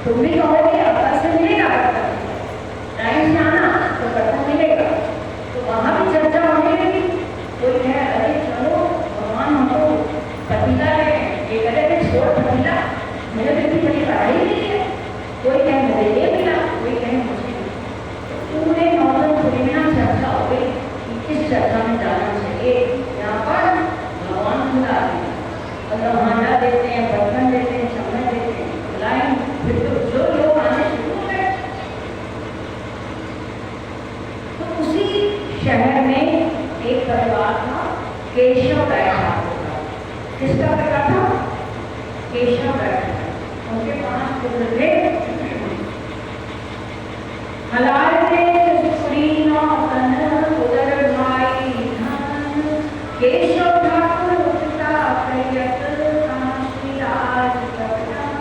तुम भी कहोगे अब कल से मिलेगा बर्तन, टाइम से आना तो बर्तन मिलेगा। तो वहाँ भी चर्चा होने लगी। कोई कहे अरे चलो भगवान हमको पतीला है, ये कह रहे थे छोड़ पतीला, मेरे तो इतनी बड़ी पढ़ाई नहीं है। कोई कहे मुझे ये मिला, कोई कहे मुझे। पूरे नौतनपुरी में ना चर्चा हो गई कि किस चर्चा में जाना चाहिए। यहाँ पर भगवान खुद आ गए, मतलब हांडा देते हैं, बर्तन देते हैं, चम्मच देते हैं, लाइन फिर तो जो लोग आने शुरू हो गए। तो उसी शहर में एक परिवार था, केशव राय ठाकुर का। किसका परिवार था? केशव राय। उनके 5 पुत्र थे। हलारे सुरीना तन उदर भाई धन, केशव ठाकुर पिता प्रयत काशीराज प्रधान।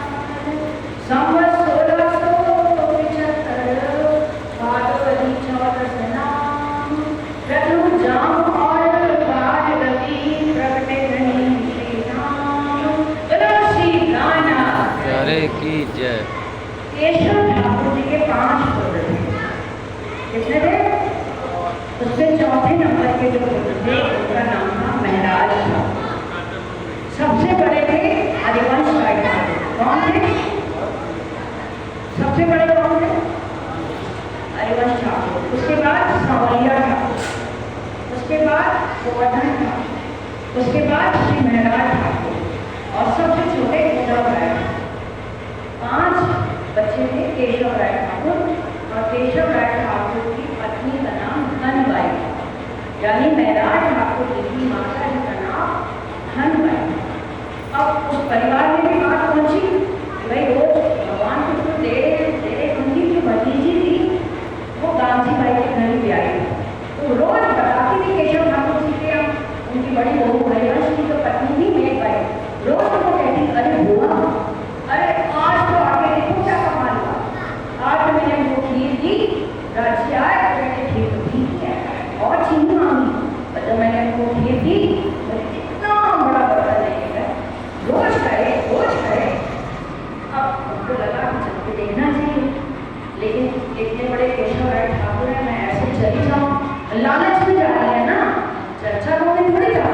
संवत 1675 भादवदी 14 नाम, रघु जाम और बारगति प्रगटे धनी श्री राम। बोलो श्री गाना प्यारे की जय। केशव ठाकुर जी के 5 पुत्र थे। कितने थे? उससे चौथे नंबर के जो पुत्र थे उनका नाम था महराज ठाकुर। सबसे बड़े थे हरिवंश राय ठाकुर। कौन थे? सबसे बड़े कौन थे? हरिवंश ठाकुर। उसके बाद सांवरिया ठाकुर, उसके बाद गोवर्धन ठाकुर, उसके बाद श्री महराज ठाकुर और सबसे छोटे केशव राय। 5 बच्चे थे केशव राय ठाकुर। और केशव राय ठाकुर की पत्नी का नाम धनबाई था, यानी महराज ठाकुर जी की माता जी का नाम धनबाई। अब उस परिवार में भी बात पहुंची कि भाई रोज भगवान को तो दे रहे। उनकी जो भतीजी थी वो गांधी बाई के घर भी आई, तो रोज बताती थी केशव ठाकुर जी के। उनकी बड़ी बहू हरिवंश की तो पत्नी थी मेघ बाई, रोज उनको कहती अरे बुआ, अरे आज तो आके देखो क्या कमाल हुआ, आज तो मैंने वो खीर दी, राजी आए तो मैंने खीर तो ठीक है और चीनी मांगी, और जब मैंने वो खीर दी मुझे इतना बड़ा बर्तन लेके गए, रोज खाए रोज खाए। अब उनको लगा कि चल के देखना चाहिए, लेकिन इतने बड़े केशव राय ठाकुर है, मैं ऐसे चली जाऊँ, लालच में जा रही है ना, चर्चा को नहीं थोड़ी जा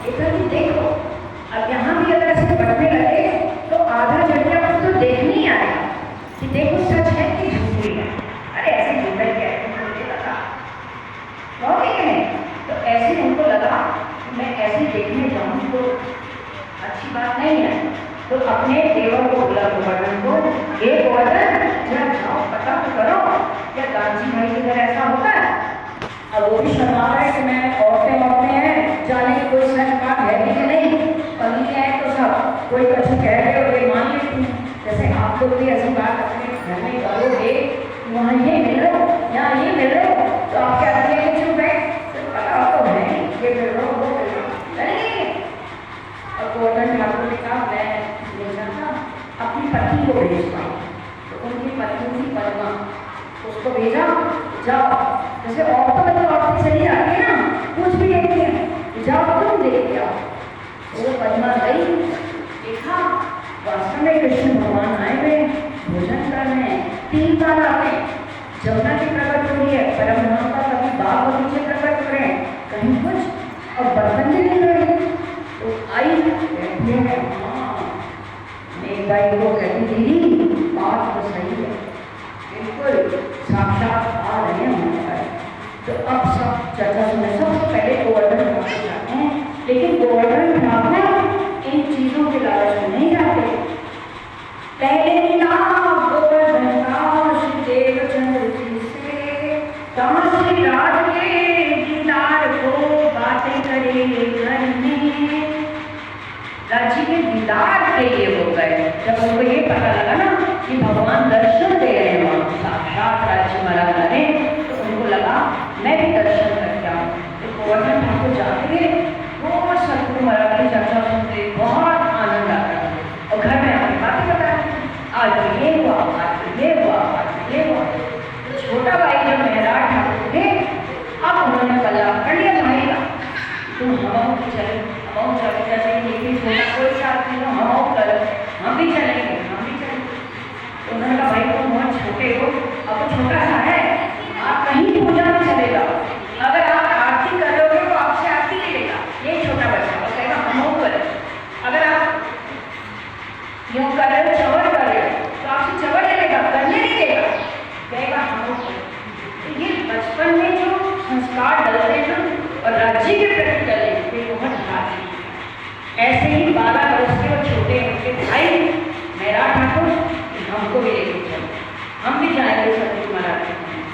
इतना कि देखो। अब यहाँ भी अगर ऐसे बढ़ने लगे तो आधा जगह आपको तो देखने ही आएगा कि देखो सच है कि झूठी है। अरे ऐसे झूठा क्या है, मुझे लगा कहोगे कि नहीं? तो ऐसे उनको लगा कि मैं ऐसे देखने जाऊँ तो अच्छी बात नहीं है। तो अपने देवर को बोला गोवर्धन को, ये गोवर्धन जरा जाओ पता तो करो क्या गांधी भाई के घर ऐसा होता है। अब वो भी शर्मा रहा है कि मैं औरतें हैं, जाने की कोई सच बात है कि नहीं, पत्नी है तो सब कोई कुछ कह रहे हो ये मान लेती हूँ। जैसे आप लोग भी ऐसी बात अपने घर में करोगे, वहाँ ये मिल रहे हो, यहाँ ये मिल रहे हो, तो आप क्या करेंगे? चुप है, तो पता तो है ये मिल रहा हो वो मिल रहा हो, करेंगे। और गोवर्धन ठाकुर ने कहा मैं नहीं चाहता, अपनी पत्नी को भेज पाऊँ। तो उनकी पत्नी थी पद्मा, उसको भेजा, जाओ। जैसे औरतें चली जाती है ना, कुछ भी देखती है, जाओ तुम देख के आओ। वो पद्मा गई, देखा वास्तव में कृष्ण भगवान आए हुए भोजन कर रहे हैं, 3 साल आते हैं, जमुना की प्रकट हो रही है, परम का कभी बाग बगीचे प्रकट हो रहे हैं, कहीं कुछ और बर्तन भी नहीं रहे। तो आई कहती है मेघ बाई को, कहती दीदी बात तो सही है, बिल्कुल साक्षात आ रहे हैं हमारे पास। तो अब सब चर्चा सुने। सबसे पहले गोवर्धन ठाकुर जाते हैं, लेकिन गोवर्धन ठाकुर इन चीजों के लालच में नहीं जाते। पहले मिला गोवर्धन का श्री देवचंद्र जी से, कहाँ श्री राज के दीदार को बातें करे घर में। राजी के दीदार के लिए हो गए। जब उनको ये पता लगा ना कि भगवान दर्शन दे रहे हैं, साक्षात राज्य महाराज करें, तो उनको लगा मैं भी दर्शन करके आऊँ। तो गोवर्धन ठाकुर जाते थे, वो सतगुरु महाराज की चर्चा सुनते, बहुत आनंद आता है। और घर में अपनी बातें बताते, आज तो ये हुआ, आज तो ये हुआ, आज तो ये हुआ। तो छोटा भाई जब महराज ठाकुर थे, अब उन्होंने पल्ला पकड़ लिया भाई का, तुम हवाओं की चले, हवाओं चले, जैसे लेकिन छोटा कोई साथ नहीं, हवाओं कर हम भी चलेंगे, हम भी चलेंगे। तो उन्होंने कहा क्यों कर रहे हो, चवर कर रहे हो, तो आपसे चवर लेगा, करने नहीं देगा, कहेगा हम। तो ये बचपन में जो संस्कार डलते हैं ना और राज्य के प्रति डले वे बहुत राजी। ऐसे ही 12 वर्ष के वो छोटे उनके भाई मेरा ठाकुर हमको भी लेके चलो, हम भी जाएंगे सतगुरु महाराज,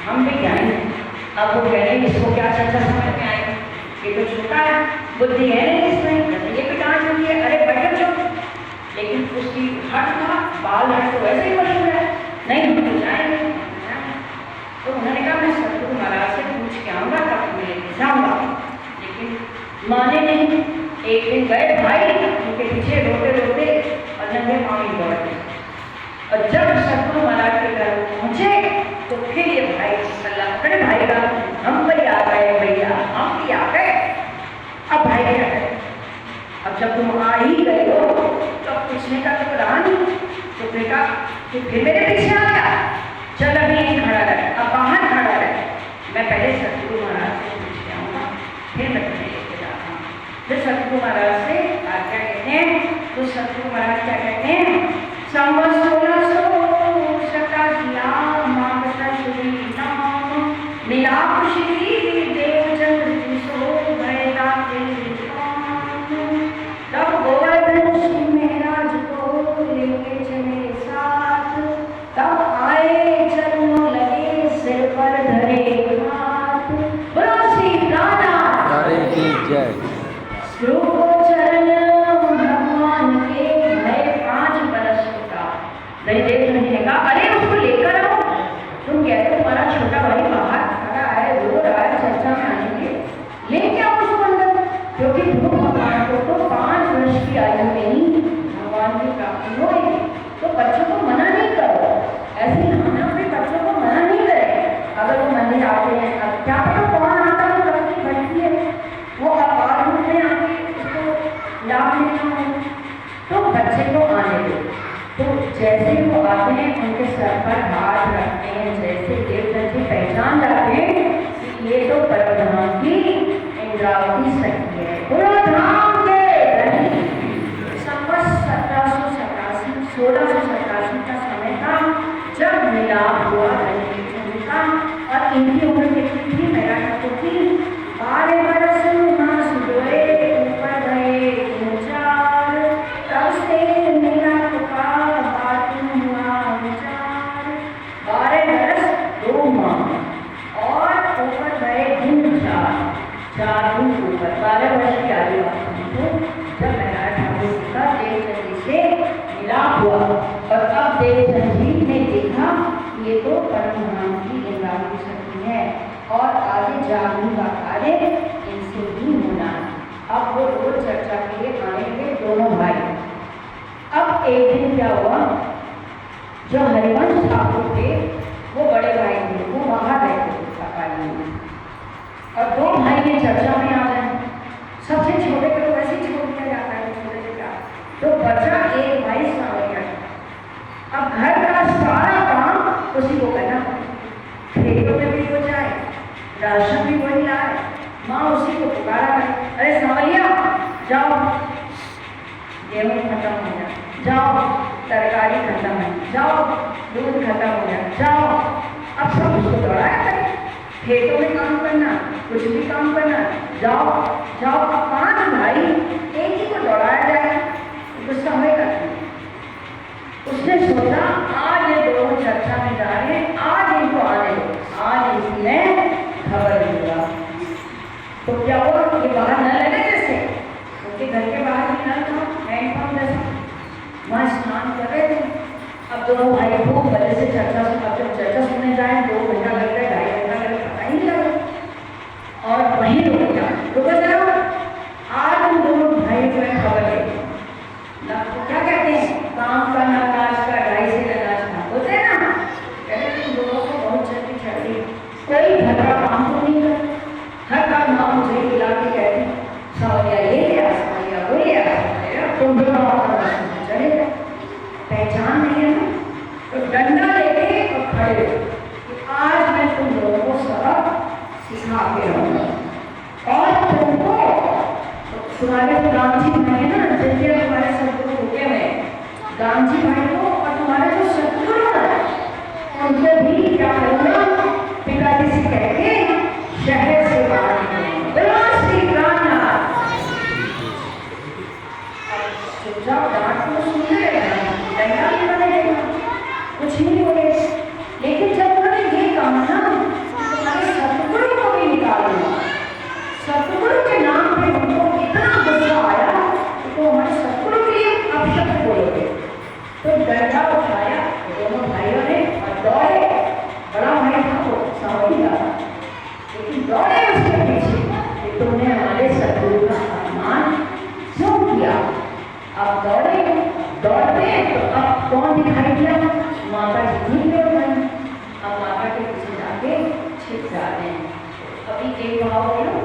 हम भी जाएंगे। अब वो कह रहे इसको क्या चर्चा समझ में आएगी, ये तो छोटा है, बुद्धि है नहीं इसमें, ये भी डांट रही है, अरे बैठो चुप। लेकिन उसकी हट था, बाल हट तो वैसे ही मशहूर है, नहीं हम तो जाएंगे। तो उन्होंने कहा मैं सतगुरु महाराज से पूछ के आऊँगा तब मैं लेके जाऊँगा, लेकिन माने नहीं। एक दिन गए भाई उनके पीछे रोते रोते और नंगे पाँव ही दौड़ गए, और जब सतगुरु महाराज के घर पहुँचे तो फिर ये भाई सल्ला पकड़े भाई का, हम भी आ गए भैया, हम भी आ गए। अब भाई क्या करे, अब जब तुम आ ही गए हो तो पूछने का तो रहा नहीं, तो बेटा तो फिर मेरे पीछे आ गया, चल अभी यहीं खड़ा रहे, अब बाहर खड़ा रहे, मैं पहले सतगुरु महाराज से पूछ के आऊँगा फिर मैं तुम्हें लेके जाता हूँ। फिर सतगुरु महाराज से आज क्या कहते हैं, तो सतगुरु महाराज क्या कहते हैं, संवत 1687 माघ श्री नाम मिलाप श्री देवचंद्र जी सो भयता तब गोवर्धन श्री महाराज को लेके चले साथ, तब आए चरणों लगे सिर पर धरे हाथ। बोलो श्री राधा की जय। चरण भगवान के भय 5 बरस का दहेज नहीं कहा, अरे उसको लेकर आओ, तुम कहते हो तुम्हारा छोटा भाई बाहर खड़ा है, रो रहा है, चर्चा में आएंगे, लेके आओ उसको अंदर, क्योंकि ध्रुव भगवान को तो 5 वर्ष की आयु में ही भगवान की प्राप्ति होगी। तो बच्चों को मना नहीं करो, ऐसे ही हमें अपने बच्चों को मना नहीं करें। अगर वो मंदिर आते हैं, अब क्या पता कौन आता है, वो बैठती है, वो अपार रूप में आके उसको लाभ लेना हो, तो बच्चे को आने दो। तो जैसे वो आते हैं उनके सर पर हाथ रखते हैं, जैसे देवदत्त पहचान जाते हैं कि ये तो परमधाम की इंद्रावती सखी है। पूरा धाम के संवत 1687 का समय था जब मिलाप हुआ का, और इनकी उम्र कितनी थी, मेरा ठाकुर की 12 बरस मास हुए ऊपर गए 4, तब से मेरा का बात हुआ विचार। 12 बरस 2 माह और ऊपर गए दिन 4 दिन ऊपर, 12 वर्ष की आयु जब मेरा ठाकुर का देवचंद जी से मिलाप हुआ, और अब देवचंद जी ने देखा ये तो परमधाम की इंद्रावती शक्ति है और आगे जागरण का कार्य इनसे ही होना। अब वो रोज चर्चा के लिए आएंगे दोनों भाई। अब एक दिन क्या हुआ, जो हरिवंश ठाकुर थे वो बड़े भाई थे, वो बाहर गए थे सफाई में, और 2 भाई ये चर्चा में आ गए। सबसे छोटे को तो वैसे ही छोड़ दिया जाता है, छोटे से क्या, तो बचा एक भाई सावरिया। अब घर का सारा काम उसी को करना, खेतों में भी हो जाए, राशन भी वही लाए, माँ उसी को पुकारा है, अरे सावरिया जाओ गेहूँ खत्म हो गया, जाओ तरकारी खत्म है, जाओ दूध खत्म हो गया, जाओ। अब सब उसको दौड़ाया करें, खेतों में काम करना, कुछ भी काम करना, जाओ जाओ। अब 5 भाई एक ही को दौड़ाया जाए, गुस्सा होगा। उसने सोचा आज ये दोनों चर्चा में जा रहे हैं, आज इनको आने दो, आज इसने खबर दिया। तो क्या हुआ, ये बाहर न लगे, जैसे उनके घर के बाहर ही नल था, हैंडपंप जैसा, वहाँ स्नान कर रहे थे। अब दोनों भाई खूब मजे से चर्चा सुनने जाए, 2 घंटा लग गए, 2.5 घंटा लग गए, पता ही नहीं लगा, और वहीं रुक जाओ। आज उन दोनों भाई को खबर है, क्या कहते हैं, काम का ना काज का, 2.5 से अनाज का, होते हैं ना, कहते तुम दोनों को बहुत जल्दी चल रही, कोई घर का काम तो नहीं कर, हर काम माँ मुझे बुला के कहती सावरिया ये ले आ, सावरिया वो ले आ, तुम दोनों चले गए, पहचान नहीं है ना, तो डंडा लेके और खड़े हो, आज मैं तुम दोनों को सबक सिखा के रहूँगा, और तुमको तुम्हारे राम जी बने ना, जैसे तुम्हारे सब लोग रुके हुए, गांव जी भाई को और तुम्हारे जो शत्रु हैं उनसे भी क्या करना, पिताजी से कह के शहर से बाहर निकलना। श्री रामनाथ चुपचाप डांट को सुनते रहना, डंडा भी बनेगा, कुछ नहीं बोले। लेकिन जब उन्होंने ये कहा ना तुम्हारे सतगुरु को भी निकाल दो, सतगुरु के नाम पे उनको इतना गुस्सा आया तो हमारे सतगुरु के लिए अपशब्द बोलोगे। तो डंडा उठाया दोनों भाइयों ने और दौड़े। बड़ा भाई था वो सावली था, लेकिन दौड़े उसके पीछे कि तुमने हमारे सतगुरु का अपमान क्यों किया। अब दौड़े, दौड़ते तो अब कौन दिखाई दिया, माता जी नहीं दौड़ गई। अब माता के पीछे जाके छिप जाते हैं। अभी एक भाव बोलो